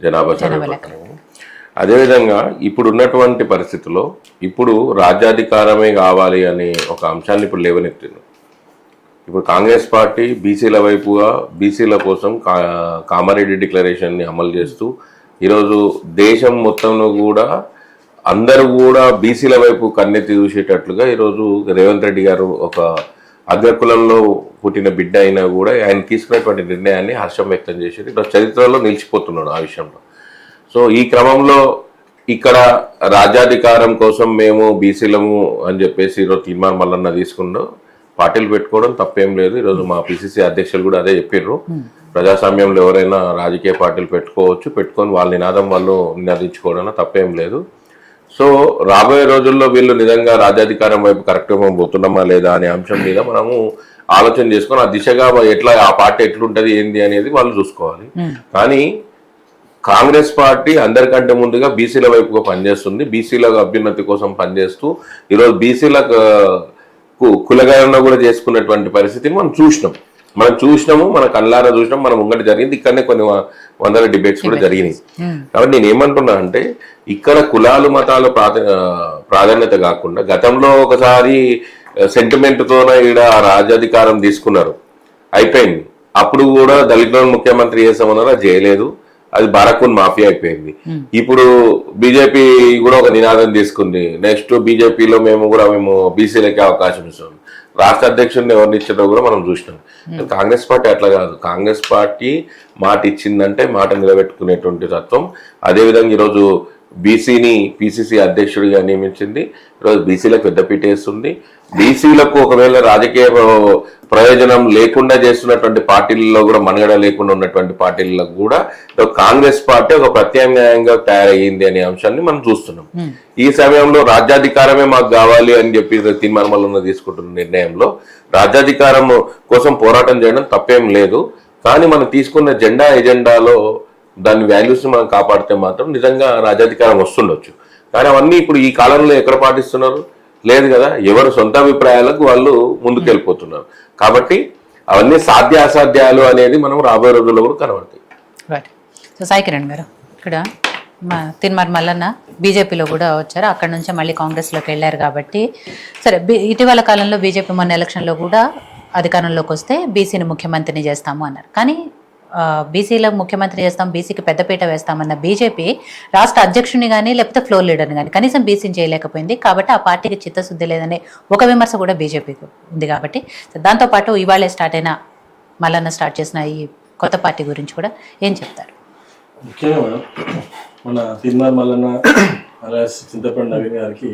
జనాభా సర్వే ప్రకారం. అదేవిధంగా ఇప్పుడు ఉన్నటువంటి పరిస్థితుల్లో ఇప్పుడు రాజ్యాధికారమే కావాలి అనే ఒక అంశాన్ని ఇప్పుడు లేవనెత్తింది. ఇప్పుడు కాంగ్రెస్ పార్టీ బీసీల వైపుగా బీసీల కోసం కామారెడ్డి డిక్లరేషన్ని అమలు చేస్తూ ఈరోజు దేశం మొత్తంలో కూడా అందరూ కూడా బీసీల వైపు కన్నెత్తి చూసేటట్లుగా ఈరోజు రేవంత్ రెడ్డి గారు ఒక అగ్రకులంలో పుట్టిన బిడ్డ అయినా కూడా ఆయన తీసుకున్నటువంటి నిర్ణయాన్ని హర్షం వ్యక్తం చేసేది ఈరోజు చరిత్రలో నిలిచిపోతున్నాడు ఆ విషయంలో. సో ఈ క్రమంలో ఇక్కడ రాజ్యాధికారం కోసం మేము బీసీలము అని చెప్పేసి ఈరోజు తీర్మానం మల్లన్న తీసుకున్నాం. పార్టీలు పెట్టుకోవడం తప్పేం లేదు. ఈరోజు మా పిసిసి అధ్యక్షులు కూడా అదే చెప్పారు. ప్రజాస్వామ్యంలో ఎవరైనా రాజకీయ పార్టీలు పెట్టుకోవచ్చు, పెట్టుకొని వాళ్ళ నినాదం వాళ్ళు నినాదించుకోవడం తప్పేం లేదు. సో రాబోయే రోజుల్లో వీళ్ళు నిజంగా రాజ్యాధికారం వైపు కరెక్ట్గా పోతున్నామా లేదా అనే అంశం మీద మనము ఆలోచన చేసుకొని ఆ దిశగా ఎట్లా ఆ పార్టీ ఎట్లుంటది ఏంది అనేది వాళ్ళు చూసుకోవాలి. కానీ కాంగ్రెస్ పార్టీ అందరికంటే ముందుగా బీసీల వైపుగా పనిచేస్తుంది. బీసీల అభ్యున్నతి కోసం పనిచేస్తూ ఈరోజు బీసీలకు కులగణన కూడా చేసుకున్నటువంటి పరిస్థితిని మనం చూసినాము, మన కళ్ళారా చూసినాం, మన ముంగట జరిగింది. ఇక్కడనే కొన్ని వందల డిబేట్స్ కూడా జరిగినాయి. కాబట్టి నేను ఏమంటున్నా అంటే ఇక్కడ కులాలు మతాలు ప్రాధాన్యత కాకుండా గతంలో ఒకసారి సెంటిమెంట్తోనే ఈడ రాజ్యాధికారం తీసుకున్నారు, అయిపోయింది. అప్పుడు కూడా దళితులను ముఖ్యమంత్రి చేసామన్నారు, అది చేయలేదు. అది బారకున్ మాఫియా అయిపోయింది. ఇప్పుడు బీజేపీ కూడా ఒక నినాదం తీసుకుంది, నెక్స్ట్ బీజేపీలో మేము బీసీలకే అవకాశం ఇస్తాం. రాష్ట్ర అధ్యక్షుడిని ఎవరిని ఇచ్చారో కూడా మనం చూసినాం. కాంగ్రెస్ పార్టీ అట్లా కాదు. కాంగ్రెస్ పార్టీ మాట ఇచ్చిందంటే మాట నిలబెట్టుకునేటువంటి తత్వం. అదేవిధంగా ఈరోజు బీసీని పిసిసి అధ్యక్షుడిగా నియమించింది. ఈరోజు బీసీలకు పెద్దపీట వేస్తుంది. బీసీలకు ఒకవేళ రాజకీయ ప్రయోజనం లేకుండా చేస్తున్నటువంటి పార్టీలలో కూడా మనుగడ లేకుండా ఉన్నటువంటి పార్టీలకు కూడా కాంగ్రెస్ పార్టీ ఒక ప్రత్యామ్నాయంగా తయారయ్యింది అనే అంశాన్ని మనం చూస్తున్నాం. ఈ సమయంలో రాజ్యాధికారమే మాకు కావాలి అని చెప్పి తీర్మానం తీసుకుంటున్న నిర్ణయంలో రాజ్యాధికారం కోసం పోరాటం చేయడం తప్పేం లేదు. కానీ మనం తీసుకున్న ఎజెండాలో దాని వాల్యూస్ మనం కాపాడితే మాత్రం నిజంగా రాజ్యాధికారం వస్తుండొచ్చు. కానీ అవన్నీ ఇప్పుడు ఈ కాలంలో ఎక్కడ పాటిస్తున్నారు? లేదు కదా. ఎవరు సొంత అభిప్రాయాలకు వాళ్ళు ముందుకెళ్ళిపోతున్నారు. కాబట్టి అవన్నీ సాధ్యాసాధ్యాలు అనేది మనం రాబోయే రోజుల్లో కూడా కనబడతాయి. రైట్. సో సాయి కిరణ్ గారు, ఇక్కడ తీర్మానం మల్లన్న బీజేపీలో కూడా వచ్చారు, అక్కడ నుంచే మళ్ళీ కాంగ్రెస్లోకి వెళ్ళారు. కాబట్టి సరే, ఇటీవల కాలంలో బీజేపీ మొన్న ఎలక్షన్లో కూడా అధికారంలోకి వస్తే బీసీని ముఖ్యమంత్రిని చేస్తాము అన్నారు. కానీ బీసీలో ముఖ్యమంత్రి చేస్తాం, బీసీకి పెద్దపీట వేస్తామన్న బీజేపీ రాష్ట్ర అధ్యక్షుని కానీ లేకపోతే ఫ్లోర్ లీడర్ని కానీ కనీసం బీసీని చేయలేకపోయింది. కాబట్టి ఆ పార్టీకి చిత్తశుద్ధి లేదనే ఒక విమర్శ కూడా బీజేపీకి ఉంది. కాబట్టి దాంతోపాటు ఇవాళే స్టార్ట్ అయిన మల్లన్న స్టార్ట్ చేసిన ఈ కొత్త పార్టీ గురించి కూడా ఏం చెప్తారు? ముఖ్యంగా మన తీర్మానం మల్లన్న చింతపండు నవీన్ గారికి